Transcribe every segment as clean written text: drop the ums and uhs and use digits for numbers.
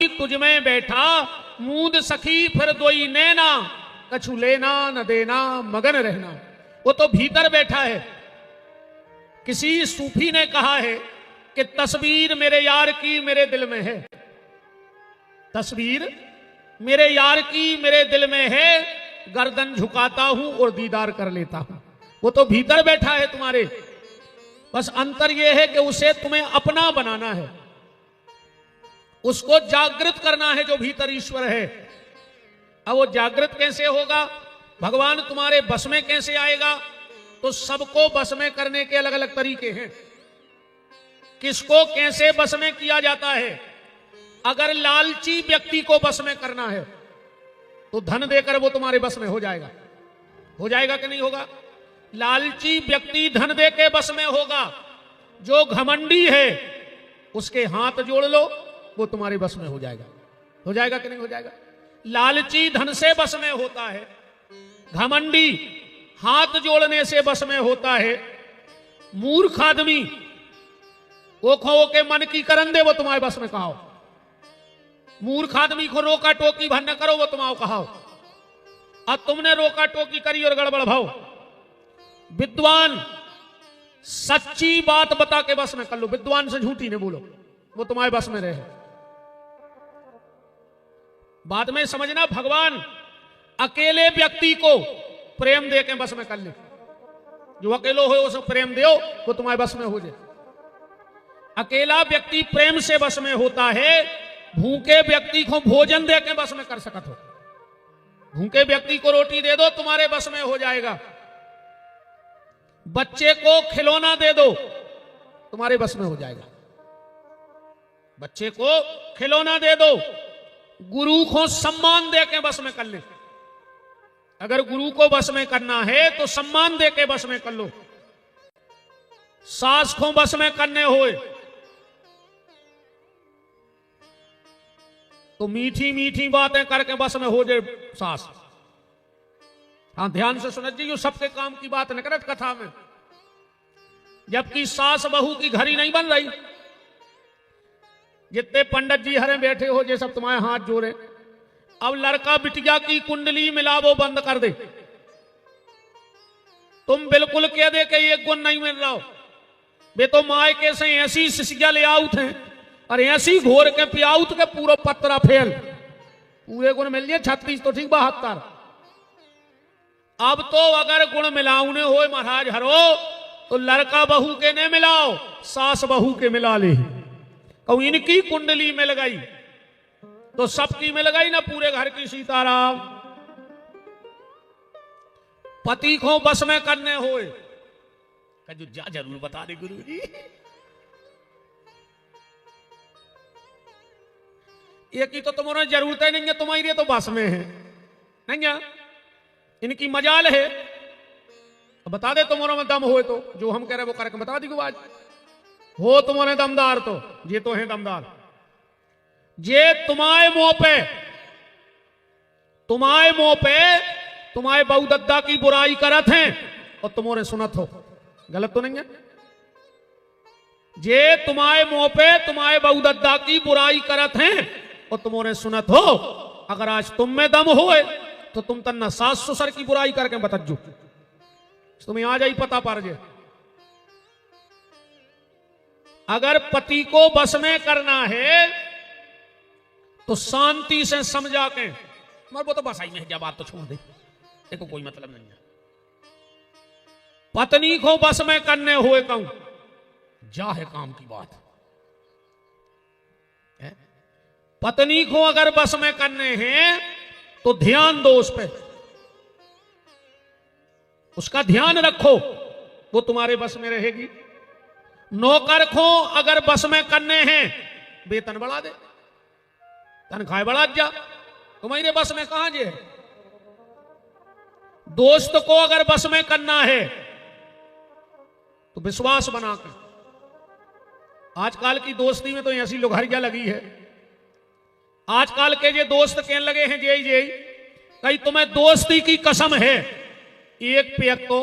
तुझ में बैठा मूंद सखी फिर दोई नैना, कछु लेना न देना मगन रहना। वो तो भीतर बैठा है। किसी सूफी ने कहा है कि तस्वीर मेरे यार की मेरे दिल में है, तस्वीर मेरे यार की मेरे दिल में है, गर्दन झुकाता हूं और दीदार कर लेता हूं। वो तो भीतर बैठा है तुम्हारे, बस अंतर यह है कि उसे तुम्हें अपना बनाना है, उसको जागृत करना है जो भीतर ईश्वर है। अब वो जागृत कैसे होगा, भगवान तुम्हारे बस में कैसे आएगा? तो सबको बस में करने के अलग अलग तरीके हैं। किसको कैसे बस में किया जाता है? अगर लालची व्यक्ति को बस में करना है तो धन देकर वो तुम्हारे बस में हो जाएगा। हो जाएगा कि नहीं होगा? लालची व्यक्ति धन दे के बस में होगा। जो घमंडी है उसके हाथ जोड़ लो, वो तुम्हारे बस में हो जाएगा। हो जाएगा कि नहीं हो जाएगा? लालची धन से बस में होता है, घमंडी हाथ जोड़ने से बस में होता है। मूर्ख आदमी वो खो के मन की करन दे, वो तुम्हारे बस में कहाओ। मूर्ख आदमी को रोका टोकी भर न करो, वो तुम्हारा कहाओ। अब तुमने रोका टोकी करी और गड़बड़ भाव। विद्वान सच्ची बात बता के बस में कर लो, विद्वान से झूठी ने बोलो, वो तुम्हारे बस में रहे। बाद में समझना, भगवान अकेले व्यक्ति को प्रेम दे के बस में कर ले। जो अकेलो हो उसे प्रेम दो, वो तुम्हारे बस में हो जाए। अकेला व्यक्ति प्रेम से बस में होता है। भूखे व्यक्ति को भोजन दे के बस में कर सकत हो। भूखे व्यक्ति को रोटी दे दो, तुम्हारे बस में हो जाएगा। बच्चे को खिलौना दे दो, तुम्हारे बस में हो जाएगा। बच्चे को खिलौना दे दो। गुरु को सम्मान दे के बस में कर ले। अगर गुरु को बस में करना है तो सम्मान दे के बस में कर लो। सास को बस में करने होए तो मीठी मीठी बातें करके बस में हो जाए सास। हाँ, ध्यान से सुनत जी, सबके काम की बात न करत कथा में। जबकि सास बहू की घड़ी नहीं बन रही। जितने पंडित जी हरे बैठे हो, ये सब तुम्हारे हाथ जोड़े। अब लड़का बिटिया की कुंडली मिलावो बंद कर दे। तुम बिल्कुल कह दे कि ये गुण नहीं मिल रहा। वे तो मायके से ऐसी शिशिया ले आउट हैं और ऐसी घोर के पियाउत के पूरा पत्रा फेल। पूरे गुण मिल जाए 36 तो ठीक 72। अब तो अगर गुण मिलाउने हो महाराज हरो, तो लड़का बहू के ने मिलाओ, सास बहू के मिला ले। और इनकी कुंडली मिल गई तो सबकी मिल गई ना, पूरे घर की सीताराम। पति को बस में करने होए, जा जरूर बता दे गुरु जी। एक ही तो तुम्हारा जरूरत है नहीं है, तुम्हारी तो बस में है नहीं है। इनकी मजाल है, तो बता दे तुम्हारा में दम होए तो। जो हम कह रहे वो करके बता दी आज। हो तुम्हारे दमदार तो ये तो है दमदार। जे तुम्हारे मुंह पे तुम्हारे बहू दद्दा की बुराई करत हैं और तुम्हारे सुनत हो। गलत तो नहीं है? जे तुम्हारे मुंह पे तुम्हारे बहू दद्दा की बुराई करत हैं और तुम्हारे सुनत हो। अगर आज तुम में दम होए तो तुम तन्ना सास ससुर की बुराई करके बतजू, तुम्हें आ जाई पता पर जे। अगर पति को बस में करना है तो शांति से समझा के, मर वो तो बस आई नहीं, जब बात तो छोड़ दे, देखो कोई मतलब नहीं है। पत्नी को बस में करने हुए कहूं, जा है काम की बात है। पत्नी को अगर बस में करने हैं तो ध्यान दो उस पे, उसका ध्यान रखो, वो तुम्हारे बस में रहेगी। नौकर को अगर बस में करने हैं, वेतन बढ़ा दे, तनख्वाह बढ़ा जा, तुम्हारे बस में कहां जे। दोस्त को अगर बस में करना है तो विश्वास बना कर। आजकल की दोस्ती में तो ऐसी लुघारियां लगी है। आजकल के ये दोस्त कहने लगे हैं जे कहीं तुम्हें दोस्ती की कसम है, एक पेक तो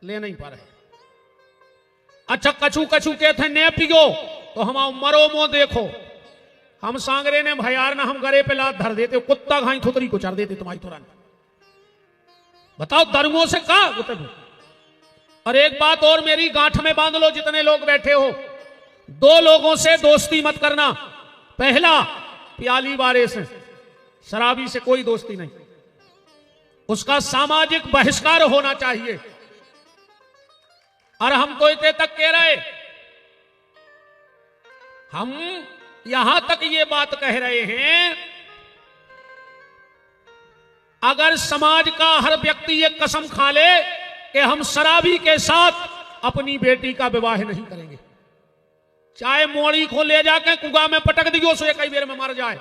ले नहीं पा रहे। अच्छा कछु कछु कहते हैं ने पियो तो हम मरो मो देखो। हम सांगरे ने भयार ना हम गरे पे लात धर देते, कुत्ता घाई थुतरी को चढ़ देते तुम्हारी तुरंत। बताओ दरुओं से कहा। और एक बात और मेरी गांठ में बांध लो जितने लोग बैठे हो, दो लोगों से दोस्ती मत करना। पहला, प्याली वाले से, शराबी से कोई दोस्ती नहीं, उसका सामाजिक बहिष्कार होना चाहिए। और हम तो इतने तक कह रहे, हम यहां तक ये बात कह रहे हैं, अगर समाज का हर व्यक्ति ये कसम खा ले कि हम शराबी के साथ अपनी बेटी का विवाह नहीं करेंगे, चाहे मोड़ी को ले जाके कुआ में पटक दियो सो कई बेर में मर जाए,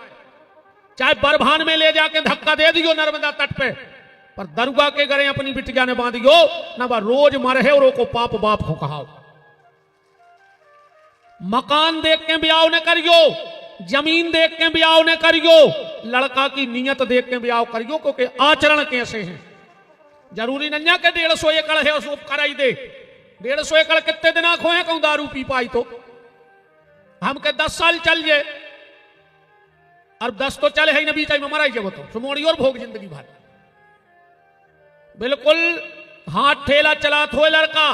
चाहे बरभान में ले जाके धक्का दे दियो नर्मदा तट पे, पर दरुआ के घरे अपनी बिटिया ने बांधियो ना, बा रोज मरे और को पाप बाप हो कहाओ। मकान देख के ब्याह ने करियो, जमीन देख के ब्याह ने करियो, लड़का की नीयत देख के ब्याह करियो, क्योंकि आचरण कैसे हैं। जरूरी नहीं के 150 एकड़ है उसको कराई दे। 150 एकड़ कितने दिन खोए कहूं दारू पी पाई तो हम के 10 साल चल जाए, और 10 तो चले है न बीच में मराई जब तो सुमोड़ी और भोग जिंदगी भर। बिल्कुल हाथ ठेला चलात हो लड़का,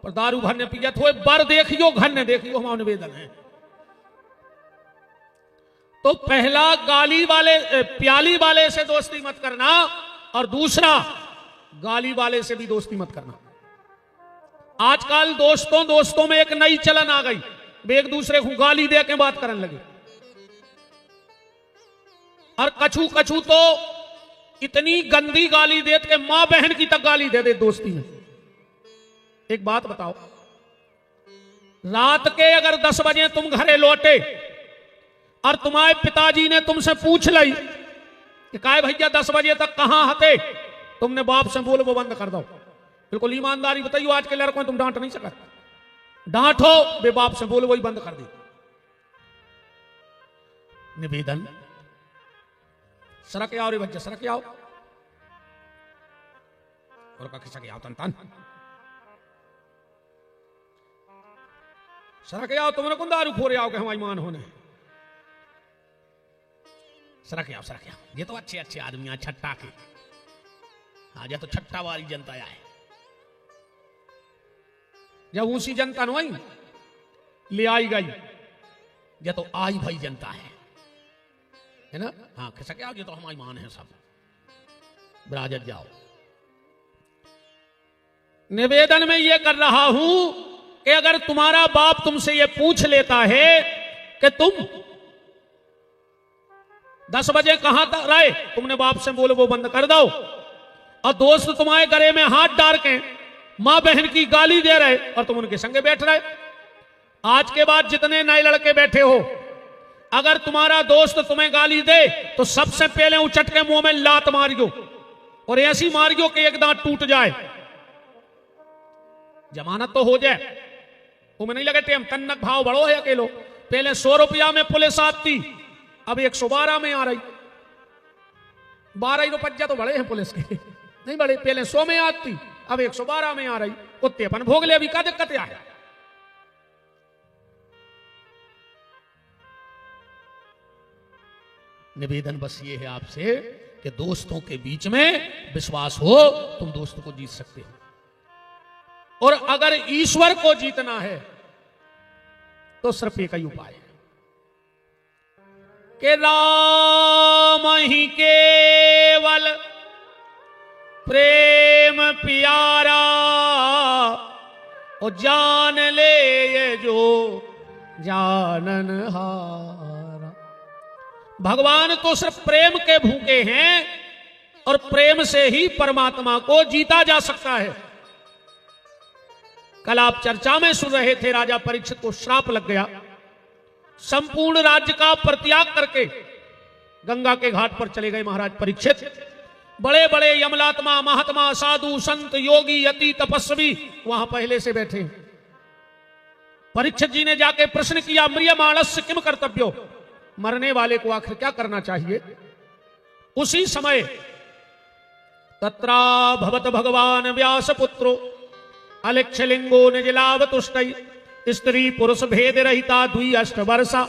पर दारू भरने पियत हो, बर देखियो घर ने देखियो, हमारा निवेदन है। तो पहला गाली वाले प्याली वाले से दोस्ती मत करना, और दूसरा गाली वाले से भी दोस्ती मत करना। आजकल दोस्तों में एक नई चलन आ गई, वे एक दूसरे को गाली दे के बात करने लगे। और कछू तो इतनी गंदी गाली देते कि मां बहन की तक गाली दे दोस्ती में। एक बात बताओ, रात के अगर 10 बजे तुम घरे लौटे और तुम्हारे पिताजी ने तुमसे पूछ ली कि काय भैया 10 बजे तक कहां हते, तुमने बाप से बोल वो बंद कर दो। बिल्कुल ईमानदारी बताइयो, आज के लड़कों तुम डांट नहीं सकते, डांटो बे बाप से बोल वही बंद कर दी। निवेदन, सरक आओ रे बच्चे, सरक आओ, और का खिसक आओ तन तन, सरक आओ, तुमने कौन दारू फोरे आओ के हमारी मान होने, सरक आओ सरक आओ। ये तो अच्छे आदमी हैं छट्टा के, हाँ ये तो छट्टा वाली जनता है। जब उसी जनता नहीं ले आई गई, ये तो आई भाई जनता है ना। हाँ खिसक आओ, ये तो हमारी मान है सब, बराजत जाओ। निवेदन में ये कर रहा हूं कि अगर तुम्हारा बाप तुमसे ये पूछ लेता है कि तुम 10 बजे कहां तक रहे, तुमने बाप से बोलो वो बंद कर दो, और दोस्त तुम्हारे गले में हाथ डाल के मां बहन की गाली दे रहे और तुम उनके संगे बैठ रहे। आज के बाद जितने नए लड़के बैठे हो, अगर तुम्हारा दोस्त तुम्हें गाली दे तो सबसे पहले उचट के मुंह में लात मारियो, और ऐसी मारियो कि एक दांत टूट जाए, जमानत तो हो जाए। तुम्हें नहीं लगे टेम तन्नक भाव बड़ो है अकेलो, पहले 100 रुपया में पुलिस आती, अब 112 में आ रही। 12 रुपया तो बड़े हैं पुलिस के, नहीं बड़े, पहले 100 में आती, अब 112 में आ रही। कुत्ते अपन भोग ले, अभी क्या दिक्कत है। निवेदन बस ये है आपसे कि दोस्तों के बीच में विश्वास हो, तुम दोस्तों को जीत सकते हो। और अगर ईश्वर को जीतना है तो सिर्फ एक ही उपाय है कि राम ही केवल प्रेम प्यारा, और जान ले ये जो जानन हारा। भगवान तो सिर्फ प्रेम के भूखे हैं, और प्रेम से ही परमात्मा को जीता जा सकता है। कल आप चर्चा में सुन रहे थे, राजा परीक्षित को श्राप लग गया, संपूर्ण राज्य का परित्याग करके गंगा के घाट पर चले गए महाराज परीक्षित। बड़े बड़े यमलात्मा, महात्मा, साधु, संत, योगी, यति, तपस्वी वहां पहले से बैठे। परीक्षित जी ने जाके प्रश्न किया, म्रियमाणस्य किम कर्तव्यो, मरने वाले को आखिर क्या करना चाहिए। उसी समय तत्रा भवत भगवान व्यास पुत्रो अलिक्षलिंगो निजलावतुष्टै, स्त्री पुरुष भेद रहिता 2 वर्षा।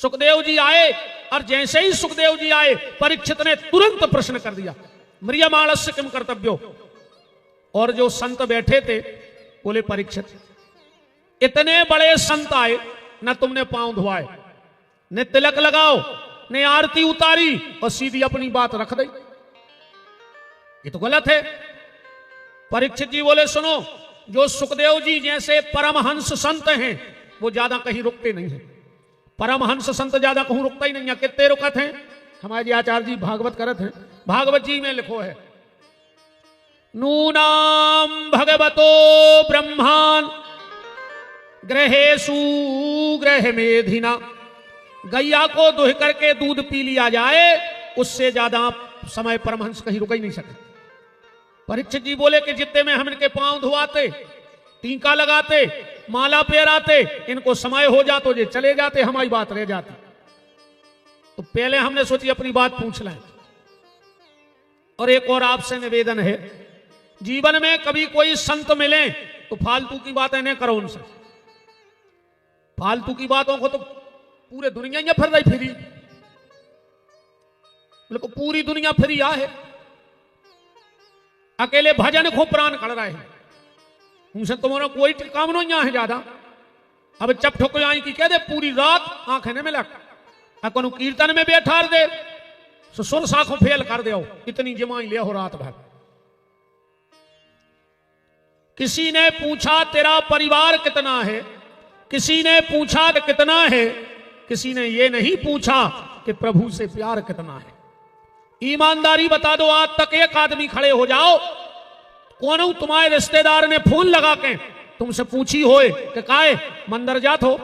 सुखदेव जी आए और जैसे ही सुखदेव जी आए परीक्षित ने तुरंत प्रश्न कर दिया, म्रियमाणस्य किम कर्तव्यो। और जो संत बैठे थे बोले, परीक्षित इतने बड़े संत आए, न तुमने पांव धुआए, न तिलक लगाओ, ने आरती उतारी और सीधी अपनी बात रख दी, ये तो गलत है। परीक्षित जी बोले, सुनो, जो सुखदेव जी जैसे परमहंस संत हैं वो ज्यादा कहीं रुकते नहीं हैं। परमहंस संत ज्यादा कहूं रुकता ही नहीं है। कितने रुकत हैं? हमारे जी आचार्य जी भागवत करत हैं, भागवत जी में लिखो है, नूनाम भगवतो ब्रह्मान ग्रहेसु ग्रह मेधिना। गैया को दुह करके दूध पी लिया जाए, उससे ज्यादा समय परमहंस कहीं रुक ही नहीं सकते। परीक्षित जी बोले कि जितने में हम इनके पांव धुआते, टीका लगाते, माला पहराते, इनको समय हो जाता तो ये चले जाते, हमारी बात रह जाती। तो पहले हमने सोची अपनी बात पूछ लें। और एक और आपसे निवेदन है, जीवन में कभी कोई संत मिले तो फालतू की बातें न करो उनसे। फालतू की बातों को तो पूरे दुनिया ही फिर रही फिरी, पूरी दुनिया फिरी आ है। अकेले भजन को प्राण कर रहे हैं, उनसे तुम्हारा कोई काम नहीं है ज्यादा। अब चप ठुक जाए कि कह दे पूरी रात आंखें में मिला, को कीर्तन में बैठा दे, सुर साखों फेल कर दे, इतनी जमाई ले हो रात भर। किसी ने पूछा तेरा परिवार कितना है, किसी ने पूछा कितना है, किसी ने ये नहीं पूछा कि प्रभु से प्यार कितना है। ईमानदारी बता दो, आज तक एक आदमी खड़े हो जाओ, कौन तुम्हारे रिश्तेदार ने फोन लगा के तुमसे पूछी होए कि काय मंदिर जात हो,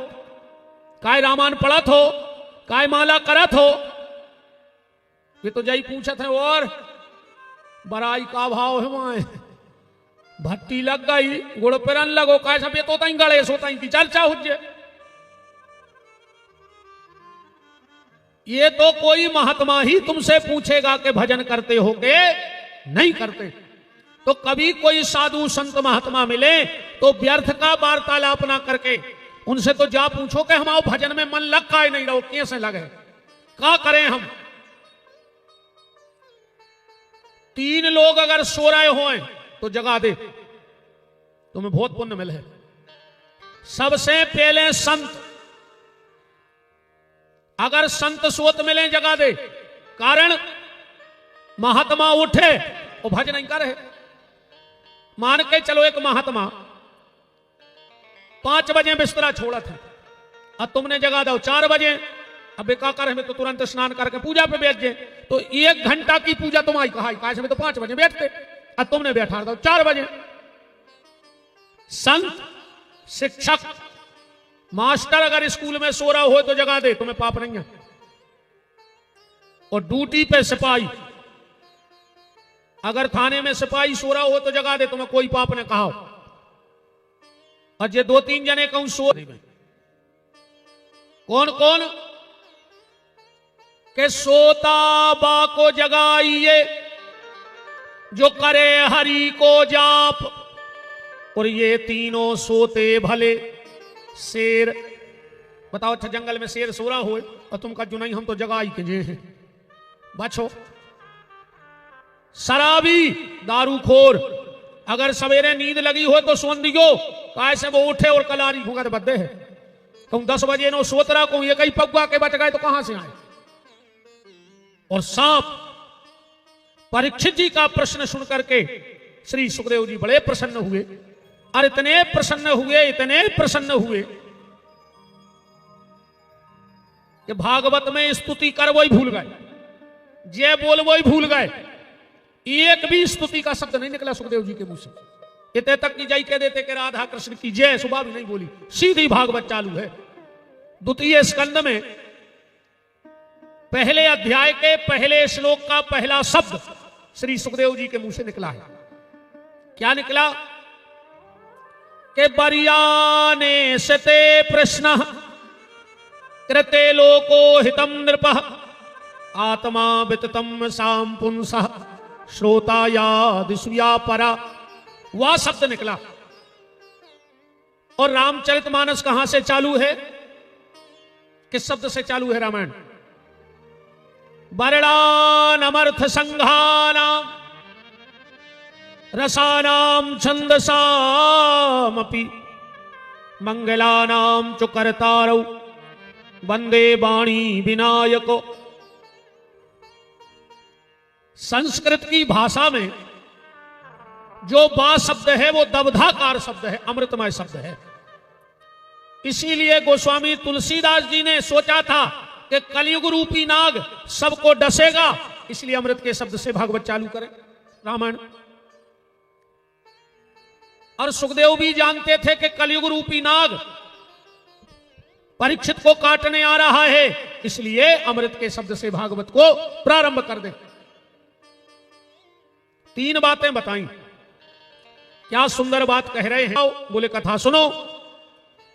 काय रामायण पढ़त हो, काय माला करत हो? ये तो जई पूछत है और बराई का भाव है, वहां भट्टी लग गई, गुड़ पेरन लगो, काय सब ये तो तई गणेश होता की चर्चा हो जाए। ये तो कोई महात्मा ही तुमसे पूछेगा कि भजन करते हो के नहीं करते। तो कभी कोई साधु संत महात्मा मिले तो व्यर्थ का वार्तालाप ना करके उनसे तो जा पूछो कि हमारे भजन में मन लग का नहीं रहो, कैसे लगे, क्या करें हम। 3 लोग अगर सो रहे हो तो जगा दे, तुम्हें बहुत पुण्य मिले। सबसे पहले संत, अगर संत सोत मिले जगा दे, कारण महात्मा उठे वो भजन नहीं करे। मान के चलो एक महात्मा 5 बजे बिस्तरा छोड़ा था और तुमने जगा दो 4 बजे, अब क्या करे, हमें तो तुरंत स्नान करके पूजा पे बैठ जाए, तो 1 घंटा की पूजा तुम्हारी कहा तो 5 बजे बैठते और तुमने बैठा दो 4 बजे। संत, शिक्षक, मास्टर अगर स्कूल में सो रहा हो तो जगा दे, तुम्हें पाप नहीं है। और ड्यूटी पे सिपाही, अगर थाने में सिपाही सो रहा हो तो जगा दे, तुम्हें कोई पाप ने कहा। और ये 2-3 जने कहूं सो, कौन कौन के सोता बा को जगाइए, जो करे हरि को जाप, और ये तीनों सोते भले। शेर, बताओ अच्छा जंगल में शेर सो रहा हो और तुम का जो नहीं हम तो जगाई के जे हैं, बचो। शराबी, दारूखोर, अगर सवेरे नींद लगी हो तो सोन दियो, कैसे वो उठे और कलारी भूगत बद्दे है। तुम 10 बजे नो सोत रहा को ये कहीं पगुआ के बच गए तो कहां से आए। और सांप, परीक्षित जी का प्रश्न सुन करके श्री सुखदेव जी बड़े प्रसन्न हुए, और इतने प्रसन्न हुए, इतने प्रसन्न हुए कि भागवत में स्तुति कर वही भूल गए, जय बोल वही भूल गए। एक भी स्तुति का शब्द नहीं निकला सुखदेव जी के मुंह से। इतने तक की जय कह देते कि राधा कृष्ण की जय, सुबह भी नहीं बोली, सीधी भागवत चालू है। 2 स्कंद में पहले अध्याय के पहले श्लोक का पहला शब्द श्री सुखदेव जी के मुंह से निकला है। क्या निकला? के बरियाने सते प्रश्न कृते लोको हितम नृपः, आत्मा विततम साम पुंसः, श्रोताया दिशुया परा। वह शब्द निकला। और रामचरितमानस कहां से चालू है? किस शब्द से चालू है रामायण? वर्णान अमर्थ संघानाम रसानाम छंदसामपि मंगलानाम च कर्तारौ वंदे वाणी विनायको। संस्कृत की भाषा में जो बा शब्द है वो दबधाकार शब्द है, अमृतमय शब्द है। इसीलिए गोस्वामी तुलसीदास जी ने सोचा था कि कलयुग रूपी नाग सबको डसेगा, इसलिए अमृत के शब्द से भागवत चालू करें रामायण। और सुखदेव भी जानते थे कि कलयुग रूपी नाग परीक्षित को काटने आ रहा है, इसलिए अमृत के शब्द से भागवत को प्रारंभ कर दें। 3 बातें बताई। क्या सुंदर बात कह रहे हैं। बोले कथा सुनो।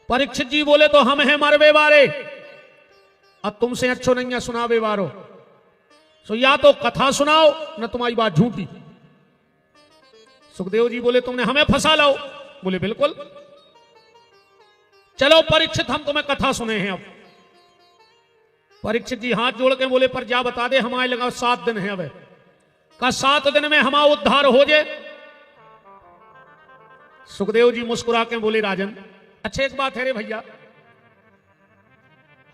परीक्षित जी बोले तो हम हैं मरवे वारे, अब तुमसे अच्छो नहीं है सुनावे वारो। सो या तो कथा सुनाओ न तुम्हारी बात झूठी। सुखदेव जी बोले तुमने हमें फंसा लाओ। बोले बिल्कुल, चलो परीक्षित हम तुम्हें कथा सुने हैं। अब परीक्षित जी हाथ जोड़ के बोले पर जा बता दे, हमारे लगा 7 दिन है। अब का 7 दिन में हमारा उद्धार हो जाए। सुखदेव जी मुस्कुरा के बोले राजन अच्छा एक बात है रे भैया।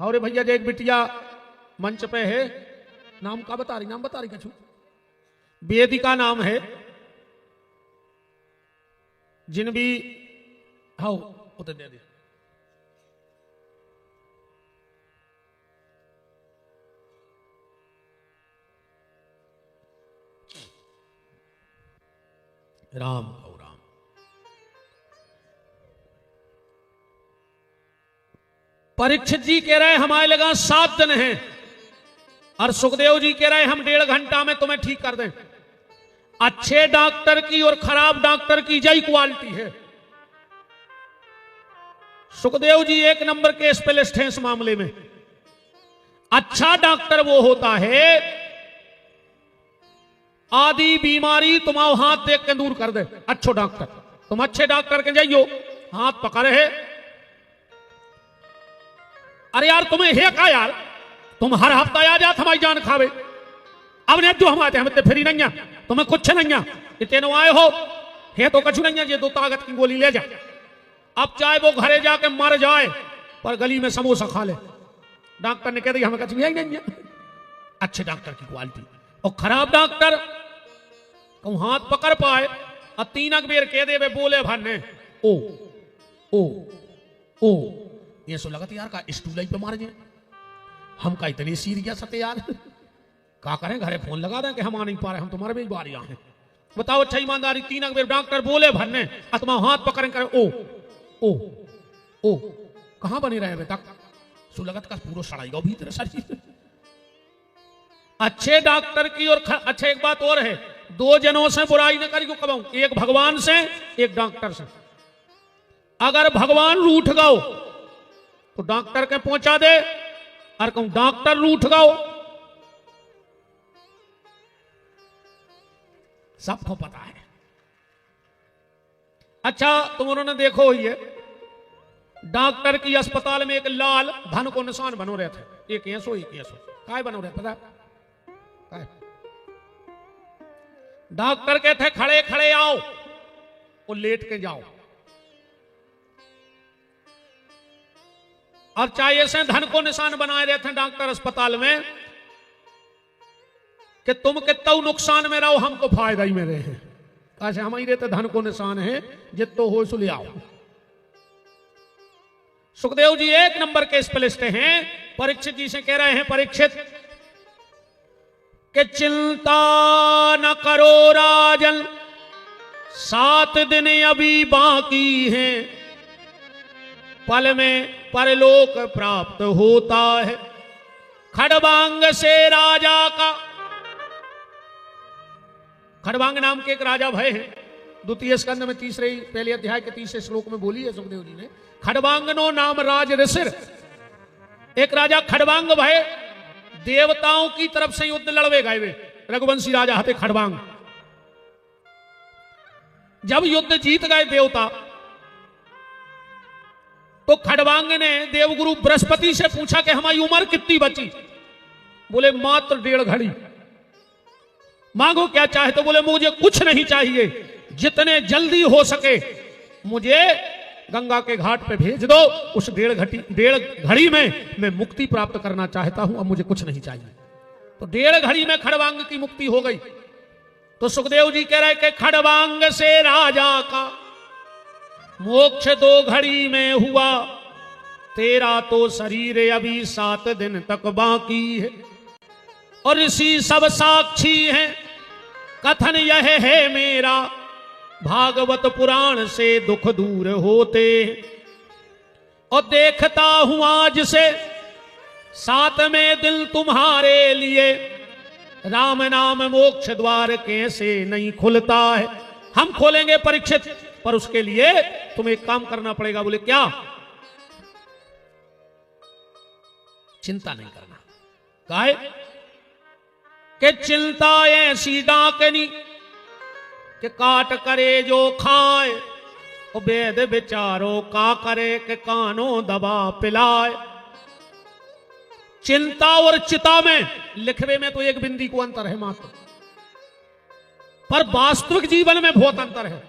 हाँ रे भैया, जो एक बिटिया मंच पे है, नाम का बता रही कछु, वेदिका नाम है। जिन भी हाँ उतर दे राम और राम। परीक्षित जी कह रहे हमारे लगा 7 दिन हैं, और सुखदेव जी कह रहे हम 1.5 घंटा में तुम्हें ठीक कर दें। अच्छे डॉक्टर की और खराब डॉक्टर की जय क्वालिटी है। सुखदेव जी 1 नंबर के स्पेशलिस्ट हैं इस मामले में। अच्छा डॉक्टर वो होता है आदि बीमारी तुम्हारा हाथ देख के दूर कर दे। अच्छो डॉक्टर, तुम अच्छे डॉक्टर के जाइयो, हाथ पकड़ है। अरे यार तुम्हें है का यार, तुम हर हफ्ता आ जात हमारी जान खावे। अब ने जो हम आते हम इतने फिरी नहीं, तुम्हें कुछ नहीं, इतने आए हो है तो कछु नहीं, ये 2 ताकत की गोली ले जा। अब चाहे वो घरे जाके मर जाए पर गली में समोसा खा ले। डॉक्टर ने कह दिया हमें कछु नहीं है। अच्छे डॉक्टर की क्वालिटी। और खराब डॉक्टर कहूं हाथ पकड़ पाए और 3 बेर कह दे बोले भन्ने ओ ओ ओ, ये सो लगत यार का स्टूल पे मार जाए। हम का इतनी सीरियस है यार, क्या करें घरे फोन लगा दें कि हम आ नहीं पा रहे, हम तुम्हारे भी बारी हैं। बताओ अच्छा ईमानदारी, 3 बेर डॉक्टर बोले भन्ने अतमा हाथ पकड़ कर ओ ओ ओ कहां बने रहे बेटा, सुलगत का पूरा सड़ाई गो भीतर सारी। अच्छे डॉक्टर की और अच्छा एक बात और है, 2 जनों से बुराई न करी को कबाऊं, एक भगवान से एक डॉक्टर से। अगर भगवान रूठ गओ तो डॉक्टर के पहुंचा दे, और कहूं डॉक्टर रूठ गओ सबको पता है। अच्छा तुम उन्होंने देखो ही है, डॉक्टर की अस्पताल में एक लाल धन को निशान बनो रहे थे, एक ऐसो काय बनो रहे पता काय? डॉक्टर कहते खड़े खड़े आओ और लेट के जाओ। और चाहे से धन को निशान बनाए रहे थे डॉक्टर अस्पताल में कि तुम कितना नुकसान में रहो, हमको फायदा ही में रहे। कैसे हमारी रहते धन को निशान है, जितो हो सो ले आओ। सुखदेव जी 1 नंबर के स्पेशलिस्ट हैं। परीक्षित जी से कह रहे हैं परीक्षित कि चिंता न करो राजन, 7 दिन अभी बाकी हैं, पल में परलोक प्राप्त होता है। खड़बांग से राजा का, खड़बांग नाम के एक राजा भय है, 2 स्कंद में 3 अध्याय के 30 श्लोक में बोली है सुखदेव जी ने। खड़बांगनो नाम राज ऋषिर, एक राजा खड़बांग भय देवताओं की तरफ से युद्ध लड़वे गए। रघुवंशी राजा हते खड़बांग। जब युद्ध जीत गए देवता तो खड़वांग ने देवगुरु बृहस्पति से पूछा कि हमारी उम्र कितनी बची? बोले मात्र 1.5 घड़ी। मांगो क्या चाहे? तो बोले मुझे कुछ नहीं चाहिए, जितने जल्दी हो सके मुझे गंगा के घाट पे भेज दो। उस 1.5 घड़ी में मैं मुक्ति प्राप्त करना चाहता हूं, अब मुझे कुछ नहीं चाहिए। तो 1.5 घड़ी में खड़वांग की मुक्ति हो गई। तो सुखदेव जी कह रहे कि खड़वांग से राजा का मोक्ष 2 घड़ी में हुआ, तेरा तो शरीर अभी 7 दिन तक बाकी है। और ऋषि सब साक्षी हैं, कथन यह है मेरा, भागवत पुराण से दुख दूर होते। और देखता हूं आज से 7वें दिन तुम्हारे लिए, राम नाम मोक्ष द्वार कैसे नहीं खुलता है। हम खोलेंगे परीक्षित, पर उसके लिए तुम्हें एक काम करना पड़ेगा। बोले क्या? चिंता नहीं करना। काहे? कि चिंता ऐसी डाकनी कि काट करे जो खाए, और वेद विचारो का करे कि कानो दबा पिलाए। चिंता और चिता में, लिखवे में तो एक बिंदी को अंतर है मात्र, पर वास्तविक जीवन में बहुत अंतर है।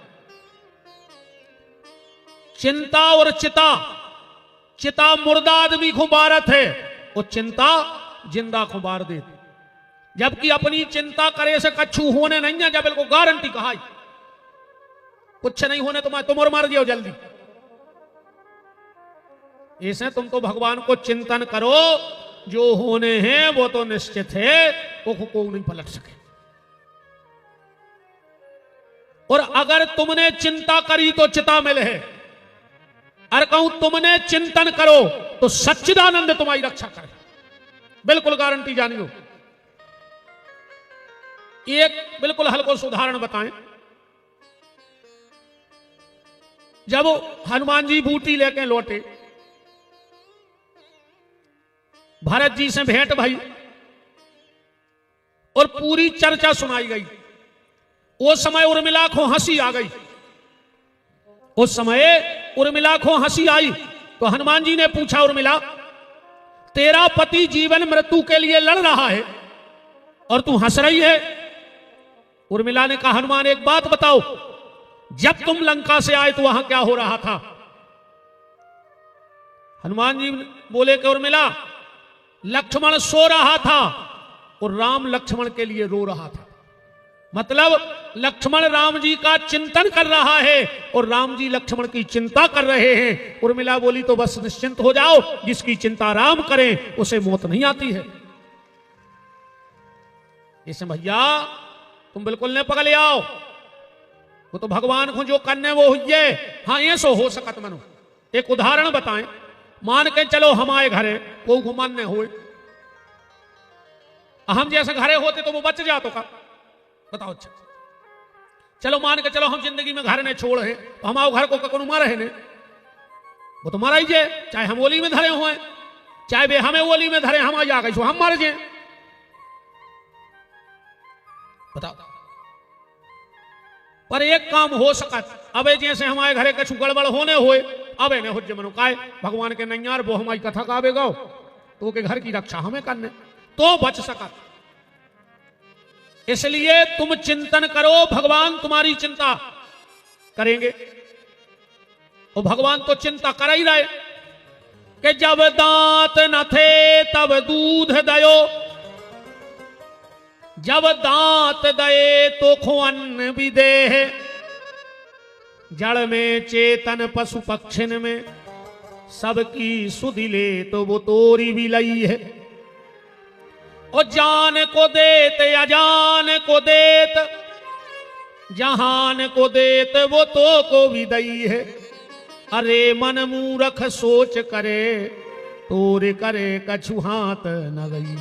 चिंता और चिता, चिता मुर्दा आदमी को बारत है और चिंता जिंदा को बार देती। जबकि अपनी चिंता करे से कछु होने नहीं है, जब को गारंटी कहा कुछ नहीं होने तुम और मर जाओ जल्दी। ऐसे तुम तो भगवान को चिंतन करो, जो होने हैं वो तो निश्चित है, वो को नहीं पलट सके। और अगर तुमने चिंता करी तो चिता मिल है, और कहूं तुमने चिंतन करो तो सच्चिदानंद तुम्हारी रक्षा करे। बिल्कुल गारंटी जानियो। एक बिल्कुल हल्को उदाहरण बताएं। जब हनुमान जी बूटी लेके लौटे, भरत जी से भेंट भई और पूरी चर्चा सुनाई गई। उस समय उर्मिला को हंसी आ गई। उस समय उर्मिला को हंसी आई तो हनुमान जी ने पूछा, उर्मिला तेरा पति जीवन मृत्यु के लिए लड़ रहा है और तू हंस रही है। उर्मिला ने कहा, हनुमान एक बात बताओ, जब तुम लंका से आए तो वहां क्या हो रहा था? हनुमान जी बोले कि उर्मिला, लक्ष्मण सो रहा था और राम लक्ष्मण के लिए रो रहा था। मतलब लक्ष्मण राम जी का चिंतन कर रहा है और राम जी लक्ष्मण की चिंता कर रहे हैं। उर्मिला बोली, तो बस निश्चिंत हो जाओ, जिसकी चिंता राम करें उसे मौत नहीं आती है। इसे भैया तुम बिल्कुल न पकड़ आओ, वो तो भगवान को जो करने वो हुई है। हाँ ये सो हो सकत मनु। एक उदाहरण बताएं। मान के चलो हमारे घरे को घुमान ने हुए, हम जैसे घरे होते तो वो बच जातो का? बताओ। अच्छा चलो मान के चलो हम जिंदगी में घर ने छोड़ है, तो हमारे घर को ककनु मारे है ने, वो तो मारा ही जे। चाहे हम ओली में धरे हुए, चाहे वे हमें ओली में धरे, हम आ गए हम मार जे। बताओ। पर एक काम हो सकत, अबे जैसे हमारे घरे कछु गड़बड़ होने हुए, अबे ने हुज्ज मनु काय भगवान के नैयार वो हमारी कथा गावे गाओ, तो के घर की रक्षा हमें करने तो बच सकत। इसलिए तुम चिंतन करो, भगवान तुम्हारी चिंता करेंगे। और भगवान तो चिंता कर ही रहे कि जब दांत न थे तब दूध दयो, जब दांत दए तो खो अन्न भी दे। जड़ में चेतन पशु पक्षिन में सबकी सुधि ले तो वो तोरी भी लई है। और जान को देत अजान को देत, जहान को देत वो तो को भी दई है। अरे मन मूरख सोच करे, तोरे करे कछु हाथ न गई।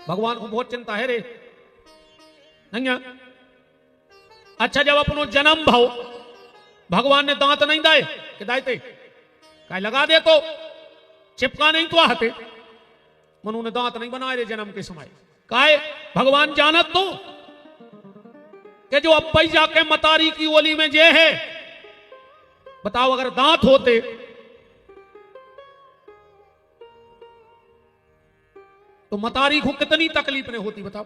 भगवान को बहुत चिंता है रे नहीं। अच्छा जब अपनो जन्म भाव भगवान ने दांत नहीं दाए कि दायते काय लगा दे तो चिपका नहीं तो आते। मनु ने दांत नहीं बनाए रे जन्म के समय। काय भगवान जानत तो कि जो अब जाके मतारी की ओली में जे है। बताओ अगर दांत होते तो मतारी को कितनी तकलीफ नहीं होती बताओ।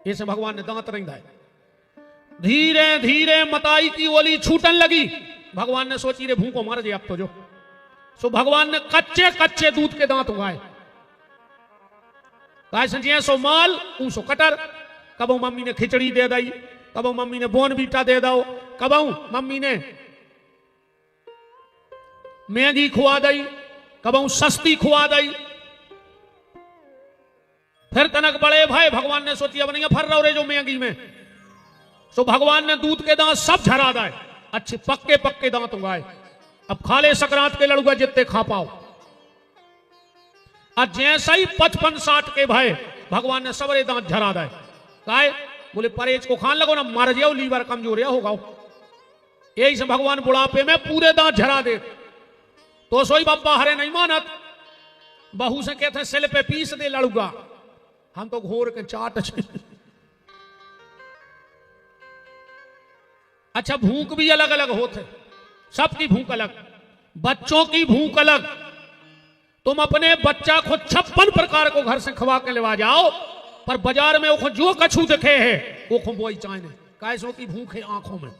ऐसे भगवान ने दांत नहीं दाए। धीरे धीरे मताई की ओली छूटन लगी। भगवान ने सोची रे भूखो मर जाए अब तो जो। सो भगवान ने कच्चे कच्चे दूध के दांत उगाए। काय सो माल ऊसो कटर। कबो मम्मी ने खिचड़ी दे दी, कबो मम्मी ने बोन बीटा दे दो, कबो मम्मी ने मैगी खुआ दी, कबो सस्ती खुआ दी। फिर तनक बड़े भाई भगवान ने सोची अब नहीं फर रहो रे जो मैगी में। सो भगवान ने दूध के दांत सब झरा दाए, अच्छे पक्के पक्के दांत उगाए। अब खाले सकरात के लड़ुआ जितने खा पाओ। आज जैसा ही 55-60 के भाई भगवान ने सबरे दांत झरा दाए। काय बोले परहेज को खान लगो ना मर जाओ, लीवर कमजोर होगा। यही से भगवान बुढ़ापे में पूरे दांत झरा दे। तो सोई बाबा हरे नहीं मानत। बहू से कहते सिल पे पीस दे लड़ुगा, हम तो घोर के चाट। अच्छा भूख भी अलग अलग होते, सबकी भूख अलग। बच्चों की भूख अलग। तुम अपने बच्चा को 56 प्रकार को घर से खवा के लेवा जाओ, पर बाजार में वो जो कछु दिखे है वो वही चाहे। कैसों की भूख है आंखों में।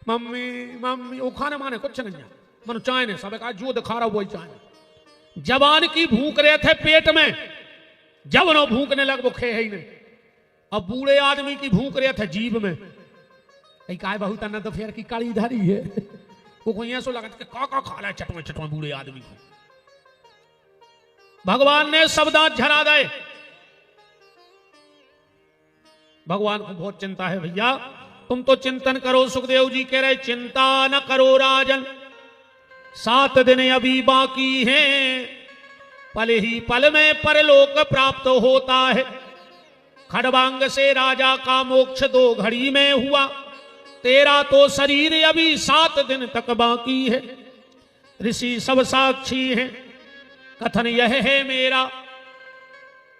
मम्मी मम्मी वो खाने माने कुछ नहीं है, मन चाहे सब कहा जो दिखा रहा वही चाहे। जवान की भूख रहे थे पेट में, जब वो भूखने लग वो खे ही नहीं। अब बूढ़े आदमी की भूख रहे थे जीभ में। कहीं काय बहुत अन्ना तो फेर की काली धारी है वो कोई ऐसा लगा कि का खा रहा है चटवा चटवा बूढ़े आदमी को। भगवान ने सब दांत झरा दे। भगवान को बहुत चिंता है भैया, तुम तो चिंतन करो। सुखदेव जी कह रहे चिंता न करो राजन, 7 दिन अभी बाकी हैं, पल ही पल में परलोक प्राप्त होता है। खड़बांग से राजा का मोक्ष 2 घड़ी में हुआ, तेरा तो शरीर अभी 7 दिन तक बाकी है। ऋषि सब साक्षी हैं, कथन यह है मेरा,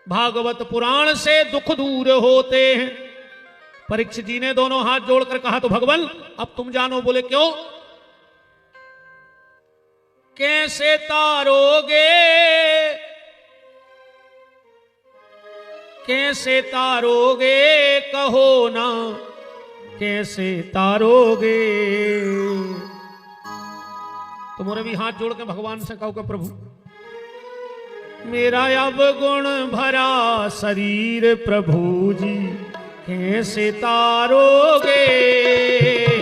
भागवत पुराण से दुख दूर होते हैं। परीक्षित जी ने दोनों हाथ जोड़कर कहा तो भगवान अब तुम जानो। बोले क्यों? कैसे तारोगे, कैसे तारोगे कहो ना, कैसे तारोगे। तुम्हारे भी हाथ जोड़ के भगवान से कहो कि प्रभु मेरा अब गुण भरा शरीर प्रभु जी कैसे तारोगे।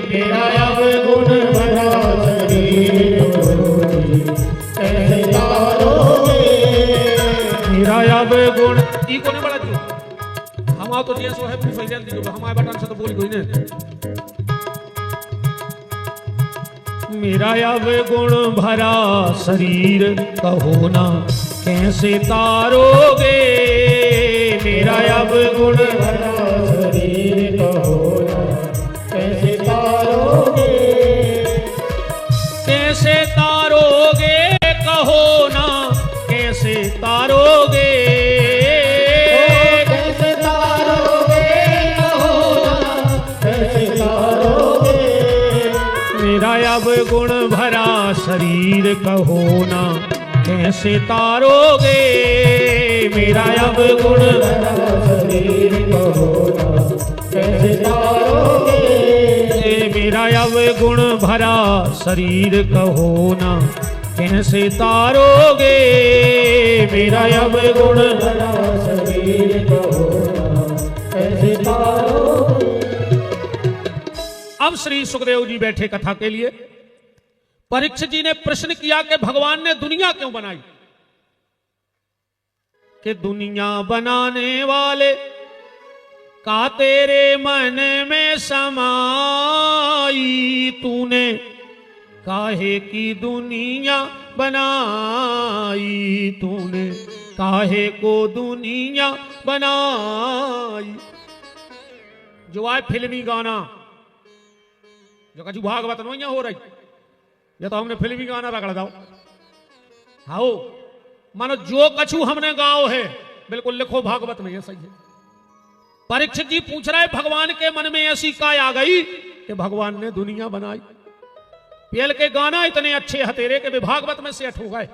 मेरा अब गुण भरा शरीर प्रभु जी कैसे तारोगे। मेरा अब गुण ई कोने बड़ा जो हम आओ तो जैसो है फिर फैजन दी हमारे बटन से तो बोली कोई ने। मेरा अब गुण भरा शरीर कहो ना कैसे तारोगे। मेरा अब गुण भरा शरीर कहो ना कैसे तारोगे। कैसे तारोगे कहो ना कैसे तारोगे। कैसे तारोगे कहो ना कैसे तारोगे। मेरा अब गुण भरा शरीर कहो ना कैसे तारोगे। मेरा अब गुण भरा शरीर कहो ना कैसे तारोगे। मेरा अब गुण भरा शरीर कहो ना कैसे तारोगे। मेरा अब गुण भरा शरीर कहो ना कैसे तारोगे। अब श्री सुखदेव जी बैठे कथा के लिए। परीक्षित जी ने प्रश्न किया कि भगवान ने दुनिया क्यों बनाई। कि दुनिया बनाने वाले का तेरे मन में समाई तूने काहे की दुनिया बनाई। तूने काहे को दुनिया बनाई। जो आए फिल्मी गाना जो कछु भागवत नहीं हो रही, या तो हमने फिल्मी गाना रगड़ दाओ। हाओ मानो जो कछु हमने गाओ है बिल्कुल लिखो भागवत में, ये सही है। परीक्षित जी पूछ रहे भगवान के मन में ऐसी काय आ गई कि भगवान ने दुनिया बनाई। पहल के गाना इतने अच्छे हतेरे के भागवत में से हट हो गए।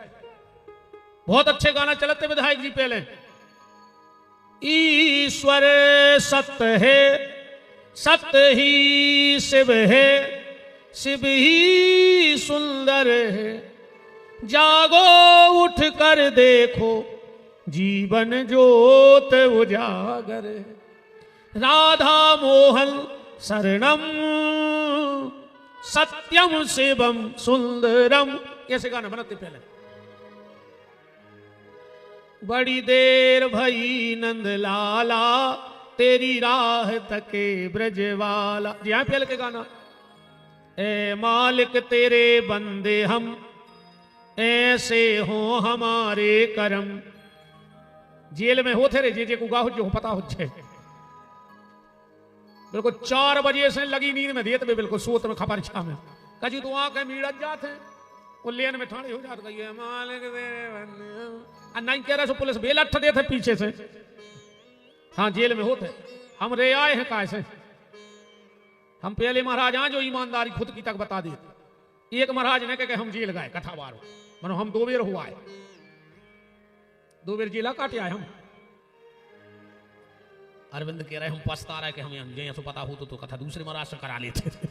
बहुत अच्छे गाना चलते विधायक जी पहले। ईश्वर सत्य है, सत्य ही शिव है, शिव ही सुंदर है, जागो उठ कर देखो जीवन ज्योत उजागर है, राधा मोहन शरणम सत्यम शिवम सुंदरम। कैसे गाना बनाते पहले। बड़ी देर भई नंद लाला, तेरी राह तके ब्रजवाला। जी हाँ पहले के गाना। ए मालिक तेरे बंदे हम, ऐसे हो हमारे करम। जेल में होते रे जे को गाहो जो पता हो जाए। बिल्कुल 4 बजे से लगी नींद में देत में बिल्कुल सोत में खपर छा में कजी तो आंखें मीड़त जाते वो लेन में ठाणे हो जात गई है मालिक तेरे बंदे। नहीं कह रहा सो पुलिस बेल अट्ठ देते पीछे से। हाँ जेल में होते हम रे आए हैं कैसे। हम पहले महाराज आज जो ईमानदारी खुद की तक बता दी। एक महाराज ने कह हम जेल गए कथावार मनो हम 2 बेर हुआ है, 2 बेर जेला काटे आए हम। अरविंद कह रहे हम पछता रहे कि हम यहाँ से पता हो तो कथा दूसरे महाराज से करा लेते थे।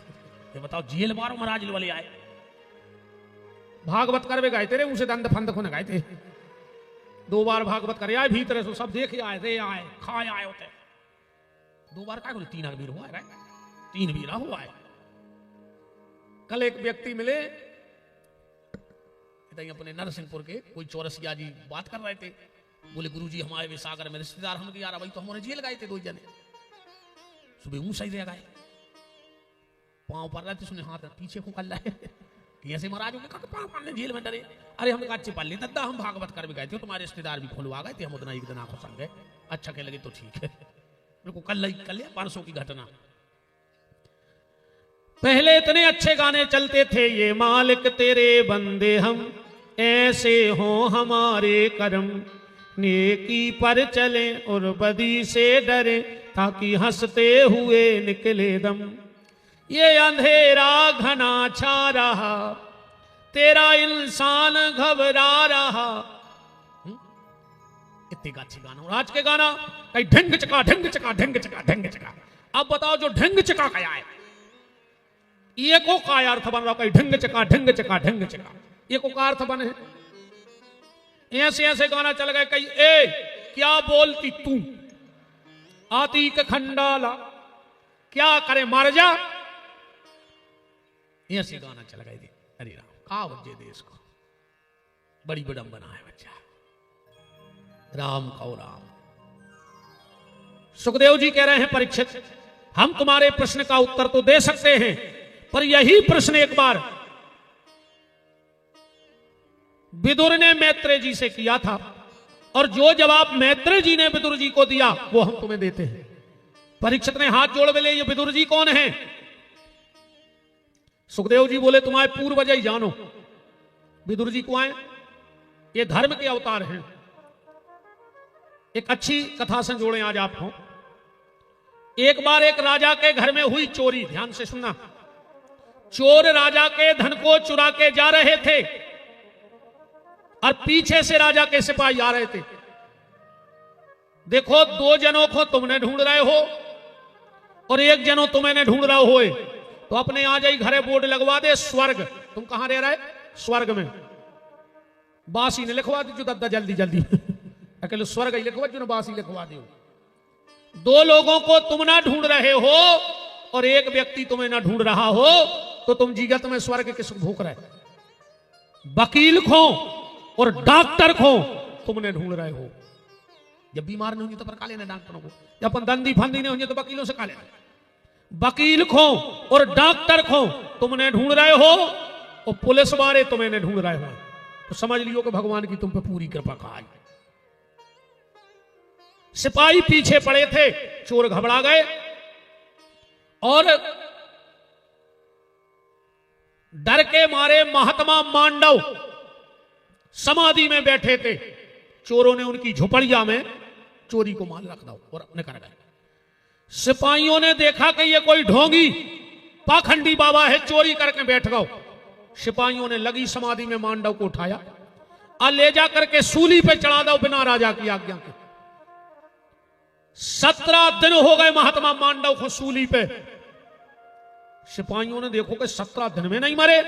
ये बताओ जेल मारो महाराज वाले आए। भागवत करवे गए तेरे उनसे दंड फंद खुने गए थे। 2 बार भागवत करे आए भीतर से सब देखे आए रे आए खाए आए होते। 2 बार क्या 3 वीर हुआ है 3 वीरा हुआ है। कल एक व्यक्ति मिले अपने नरसिंहपुर के कोई चौरसिया जी बात कर रहे थे। बोले गुरुजी हमारे विसागर में रिश्तेदार हम यार भाई तो हमारे जेल गए थे 2 जने। सुबह ऊं सही रह गए पांव पर रहे थे सुने हाथ पीछे को कर रहे कि ऐसे महाराज होंगे पांव पर जेल में डरे। अरे हम अच्छे पल लेते दादा हम भागवत कर भी गए थे तुम्हारे रिश्तेदार भी खुलवा गए थे हम उतना एक दिन आंखों संग गए। अच्छा के लगे तो ठीक है। मेरे को कल परसों की घटना। पहले इतने अच्छे गाने चलते थे ये मालिक तेरे बंदे हम, ऐसे हो हमारे करम, नेकी पर चले और बदी से डरे, ताकि हंसते हुए निकले दम। ये अंधेरा घना छा रहा, तेरा इंसान घबरा रहा। इतने का अच्छे गाना। और आज के गाना कहीं ढंग चका ढंग चका ढंग चका ढंग चका। अब बताओ जो ढंग चका क्या है। ये को का अर्थ बन रहा कहीं ढंग चका ढंग चका ढंग चका। ये को का अर्थ बने ऐसे ऐसे गाना चल गए कहीं ए क्या बोलती तू आती के खंडाला क्या करे मर जा। ऐसे गाना चल गए थे। अरे राम का वजह देश को बड़ी विडंबना है बच्चा। राम कहो राम। सुखदेव जी कह रहे हैं परीक्षित हम तुम्हारे प्रश्न का उत्तर तो दे सकते हैं, पर यही प्रश्न एक बार विदुर ने मैत्रेय जी से किया था, और जो जवाब मैत्रेय जी ने विदुर जी को दिया वो हम तुम्हें देते हैं। परीक्षित ने हाथ जोड़ बोले ये विदुर जी कौन है। सुखदेव जी बोले तुम्हारे पूर्वज ही जानो। विदुर जी को आए ये धर्म के अवतार हैं। एक अच्छी कथा से जोड़े आज आपको। एक बार एक राजा के घर में हुई चोरी। ध्यान से सुनना। चोर राजा के धन को चुरा के जा रहे थे और पीछे से राजा के सिपाही आ रहे थे। देखो 2 जनों को तुमने ढूंढ रहे हो और 1 जनों तुम्हें ढूंढ रहे हो, तो अपने आ जाई घरे बोर्ड लगवा दे स्वर्ग। तुम कहां रह रहे स्वर्ग में। बासी ने लिखवा दी जो दद्दा जल्दी जल्दी अकेले स्वर्ग ही लिखवा जो बासी लिखवा दो। 2 लोगों को तुम ना ढूंढ रहे हो और 1 व्यक्ति तुम्हें ना ढूंढ रहा हो, तो तुम जीगत में स्वर्ग के सुख भूख रहे। वकील को और डॉक्टर को तुमने ढूंढ रहे हो। जब बीमार नहीं होंगे तो पर का लेना डॉक्टरों को, जब अपन दंदी फंदी नहीं होंगे तो वकीलों से का लेना। वकील को और डॉक्टर को तुमने ढूंढ रहे हो और पुलिस वाले तुम्हें ढूंढ रहे हो, तो समझ लियो कि भगवान की तुम पे पूरी कृपा का आई। सिपाही पीछे पड़े थे, चोर घबरा गए और डर के मारे महात्मा मांडव समाधि में बैठे थे। चोरों ने उनकी झोपड़िया में चोरी को माल रख दो और निकल गए। सिपाहियों ने देखा कि ये कोई ढोंगी पाखंडी बाबा है, चोरी करके बैठ गए। सिपाहियों ने लगी समाधि में मांडव को उठाया और ले जा करके सूली पे चढ़ा दो बिना राजा की आज्ञा के। 17 दिन हो गए महात्मा मांडव को सूली पे। सिपाहियों ने देखो कि 17 दिन में नहीं मरे,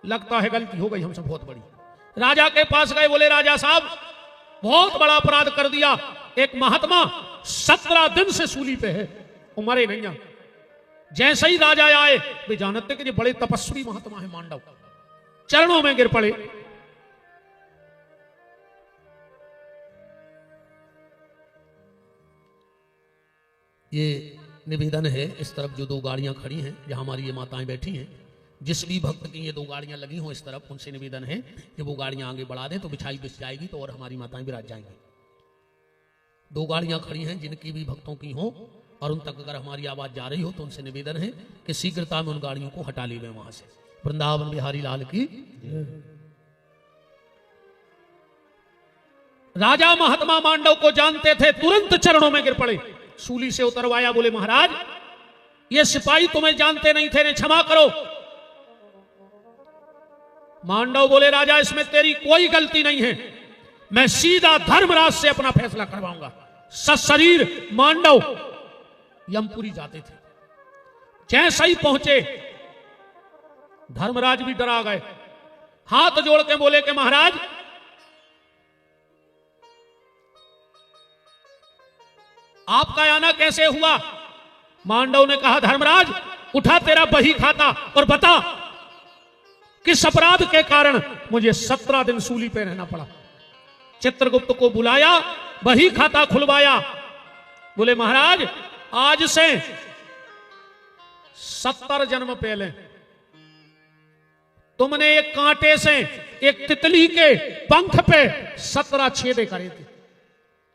लगता है गलती हो गई हमसे बहुत बड़ी। राजा के पास गए, बोले राजा साहब बहुत बड़ा अपराध कर दिया, एक महात्मा 17 दिन से सूली पे है, वो मरे नहीं है। जैसे ही राजा आए, वे जानते कि ये बड़े तपस्वी महात्मा है मांडव, चरणों में गिर पड़े। ये निवेदन है, इस तरफ जो 2 गाड़ियां खड़ी हैं जहां हमारी ये माताएं बैठी हैं, जिस भी भक्त की ये 2 गाड़ियां लगी हों इस तरफ, उनसे निवेदन है कि वो गाड़ियां आगे बढ़ा दें तो बिछाई बिछ जाएगी तो और हमारी माताएं विराज जाएंगी। 2 गाड़ियां खड़ी हैं जिनकी भी भक्तों की हो और उन तक अगर हमारी आवाज जा रही हो तो उनसे निवेदन है कि शीघ्रता में उन गाड़ियों को हटा ली वहां से। वृंदावन बिहारी लाल की। राजा महात्मा मांडव को जानते थे, तुरंत चरणों में गिर पड़े, सूली से उतरवाया। बोले महाराज ये सिपाही तुम्हें जानते नहीं थे, ने क्षमा करो। मांडव बोले राजा इसमें तेरी कोई गलती नहीं है, मैं सीधा धर्मराज से अपना फैसला करवाऊंगा। सशरीर मांडव यमपुरी जाते थे। जैसे ही पहुंचे धर्मराज भी डरा गए, हाथ जोड़ के बोले कि महाराज आपका आना कैसे हुआ? मांडव ने कहा धर्मराज उठा तेरा बही खाता और बता किस अपराध के कारण मुझे 17 दिन सूली पे रहना पड़ा। चित्रगुप्त को बुलाया, बही खाता खुलवाया। बोले महाराज आज से 70 जन्म पहले तुमने एक कांटे से एक तितली के पंख पे 17 छेदे करे थे,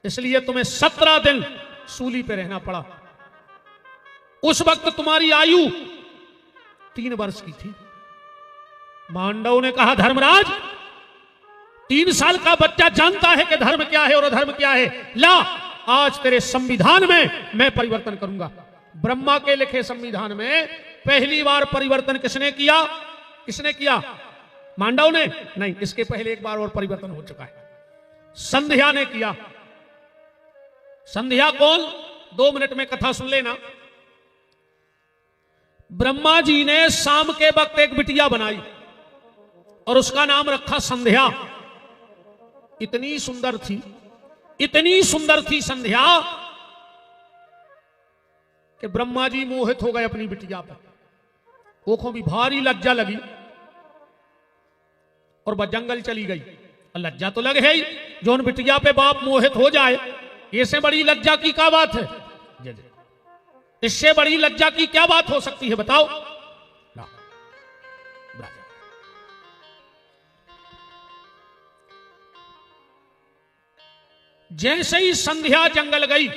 इसलिए तुम्हें 17 दिन सूली पे रहना पड़ा। उस वक्त तुम्हारी आयु 3 वर्ष की थी। मांडव ने कहा धर्मराज 3 साल का बच्चा जानता है कि धर्म क्या है और अधर्म क्या है। ला आज तेरे संविधान में मैं परिवर्तन करूंगा। ब्रह्मा के लिखे संविधान में पहली बार परिवर्तन किसने किया? किसने किया? मांडव ने नहीं, इसके पहले एक बार और परिवर्तन हो चुका है, संध्या ने किया। संध्या कौन? 2 मिनट में कथा सुन लेना। ब्रह्मा जी ने शाम के वक्त एक बिटिया बनाई और उसका नाम रखा संध्या। इतनी सुंदर थी, इतनी सुंदर थी संध्या कि ब्रह्मा जी मोहित हो गए अपनी बिटिया पर। ओखों भी भारी लज्जा लगी और वह जंगल चली गई। लज्जा तो लगे ही, जो उन बिटिया पे बाप मोहित हो जाए, इससे बड़ी लज्जा की क्या बात है? इससे बड़ी लज्जा की क्या बात हो सकती है बताओ? जैसे ही संध्या जंगल गई,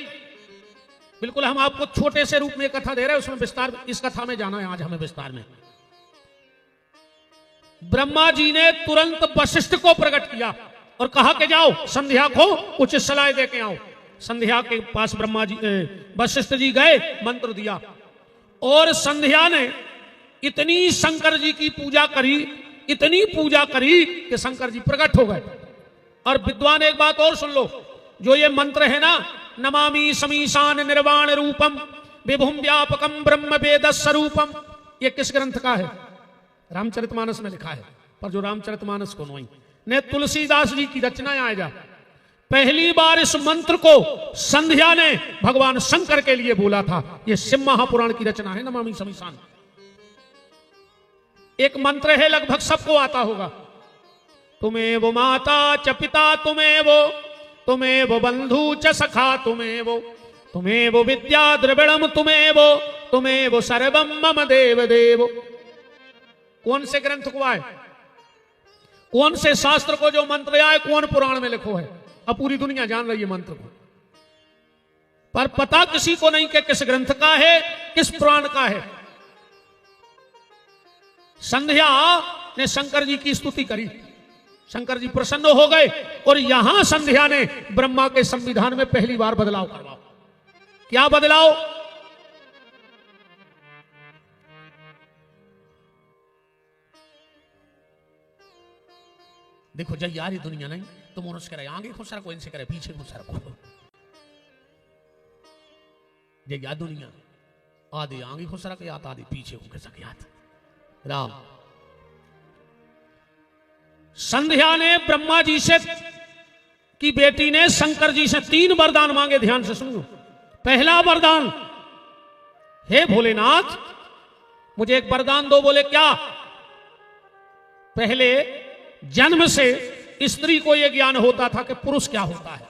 बिल्कुल हम आपको छोटे से रूप में कथा दे रहे हैं, उसमें विस्तार, इस कथा में जाना है आज हमें विस्तार में। ब्रह्मा जी ने तुरंत वशिष्ठ को प्रकट किया और कहा कि जाओ संध्या को उचित सलाह दे के आओ। संध्या के पास ब्रह्मा जी वशिष्ठ जी गए, मंत्र दिया और संध्या ने इतनी शंकर जी की पूजा करी, इतनी पूजा करी कि शंकर जी प्रकट हो गए। और विद्वान एक बात और सुन लो, जो ये मंत्र है ना, नमामि समीशान निर्वाण रूपम विभुम व्यापकम ब्रह्म वेद स्वरूपम, ये किस ग्रंथ का है? रामचरितमानस में लिखा है, पर जो रामचरितमानस को नहीं ने तुलसीदास जी की रचना आएगा। पहली बार इस मंत्र को संध्या ने भगवान शंकर के लिए बोला था। ये शिव महापुराण की रचना है, नमामि समीशान। एक मंत्र है, लगभग सबको आता होगा, तुम्हें वो माता च पिता, तुम्हें वो बंधु च सखा, तुम्हें वो विद्या द्रविणम, तुम्हें वो सर्वम मम देव देव। कौन से ग्रंथ को आए? कौन से शास्त्र को जो मंत्र आए, कौन पुराण में लिखो है? अब पूरी दुनिया जान रही है मंत्र को, पर पता किसी को नहीं कि किस ग्रंथ का है, किस पुराण का है। संध्या ने शंकर जी की स्तुति करी, शंकर जी प्रसन्न हो गए और यहां संध्या ने ब्रह्मा के संविधान में पहली बार बदलाव करवाओ। क्या बदलाव? देखो जय यार ये दुनिया नहीं तो मनुष्य करे आगे खुश रखो, इनसे करे पीछे खुश रखो। जय या दुनिया आधे आगे खुश रख याद, आधे पीछे हो सके याद। राम संध्या ने ब्रह्मा जी से की बेटी ने शंकर जी से 3 वरदान मांगे, ध्यान से सुनो। पहला वरदान, हे भोलेनाथ मुझे एक वरदान दो। बोले क्या? पहले जन्म से स्त्री को यह ज्ञान होता था कि पुरुष क्या होता है,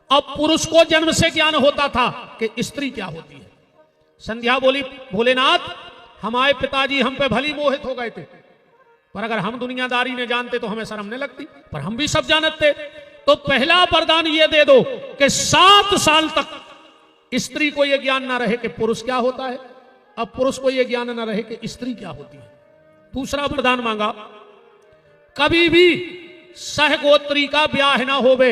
अब पुरुष को जन्म से ज्ञान होता था कि स्त्री क्या होती है। संध्या बोली भोलेनाथ हमारे पिताजी हम पे भली मोहित हो गए थे, पर अगर हम दुनियादारी ने जानते तो हमें शर्म नहीं लगती, पर हम भी सब जानते। तो पहला वरदान ये दे दो कि 7 साल तक स्त्री को यह ज्ञान ना रहे कि पुरुष क्या होता है, अब पुरुष को यह ज्ञान ना रहे कि स्त्री क्या होती है। दूसरा वरदान मांगा, कभी भी सहगोत्री का ब्याह ना होवे,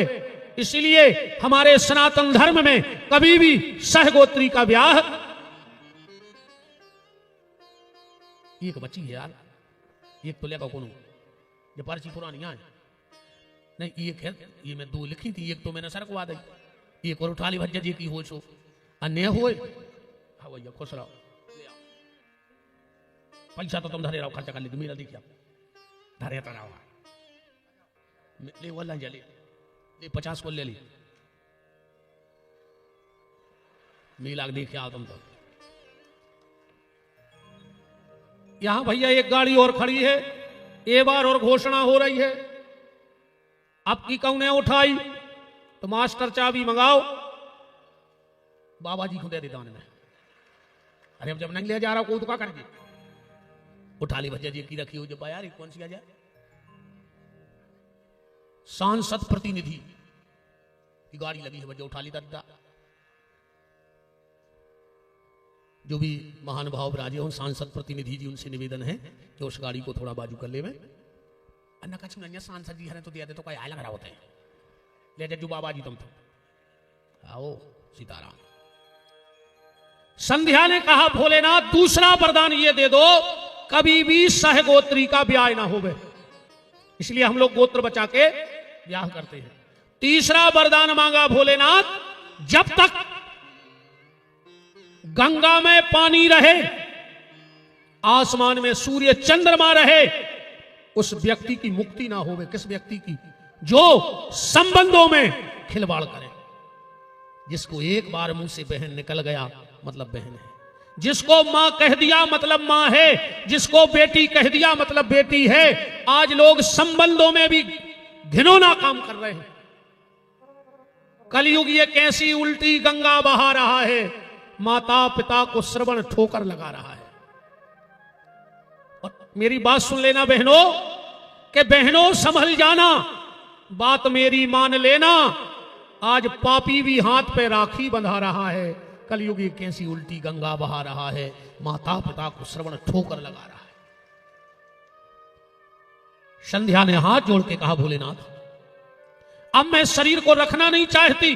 इसलिए हमारे सनातन धर्म में कभी भी सहगोत्री का ब्याह। एक बच्ची है यार, एक तो लेगा कौन ये पर्ची पुरानी है नहीं, एक है ये मैं 2 लिखी थी, एक तो मैंने सरकवा दी, एक और उठा ली भज्जा जी की हो सो अन्य हो। हाँ भैया खुश रहो, पैसा तो तुम धरे रहो, खर्चा कर ले मेरा देखिए धरे तो रहो ले वाला जले ले 50 को ले ली मेला देखे आओ तुम तो। यहां भैया एक गाड़ी और खड़ी है, एक बार और घोषणा हो रही है, अब की कौन ने उठाई तो मास्टर चाबी मंगाओ, बाबा जी को दे दे दान में। अरे अब जब नहीं ले जा रहा कोई तो क्या करेंगे, उठा ली भैया जी की रखी हो जब यार कौन सी आ जाए। सांसद प्रतिनिधि की गाड़ी लगी है भैया, उठा ली दादा। जो भी महान भाव राजे हो सांसद प्रतिनिधि जी उनसे निवेदन है कि उस गाड़ी को थोड़ा बाजू कर ले में अन्ना का छुना सांसद जी हरे तो दिया दे तो कोई आया लग रहा होता है ले जज्जू बाबा जी तुम तो आओ सीताराम। संध्या ने कहा भोलेनाथ दूसरा वरदान ये दे दो कभी भी सहगोत्री का ब्याह ना होवे, इसलिए हम लोग गोत्र बचा के ब्याह करते हैं। तीसरा वरदान मांगा भोलेनाथ, जब तक गंगा में पानी रहे, आसमान में सूर्य चंद्रमा रहे, उस व्यक्ति की मुक्ति ना होवे। किस व्यक्ति की? जो संबंधों में खिलवाड़ करे, जिसको एक बार मुंह से बहन निकल गया मतलब बहन है, जिसको मां कह दिया मतलब मां है, जिसको बेटी कह दिया मतलब बेटी है। आज लोग संबंधों में भी घिनौना काम कर रहे हैं। कलयुग ये कैसी उल्टी गंगा बहा रहा है, माता पिता को श्रवण ठोकर लगा रहा है। और मेरी बात सुन लेना बहनों, कि बहनों संभल जाना, बात मेरी मान लेना। आज पापी भी हाथ पे राखी बंधा रहा है, कलयुग ये कैसी उल्टी गंगा बहा रहा है, माता पिता को श्रवण ठोकर लगा रहा है। संध्या ने हाथ जोड़ के कहा भोलेनाथ अब मैं शरीर को रखना नहीं चाहती,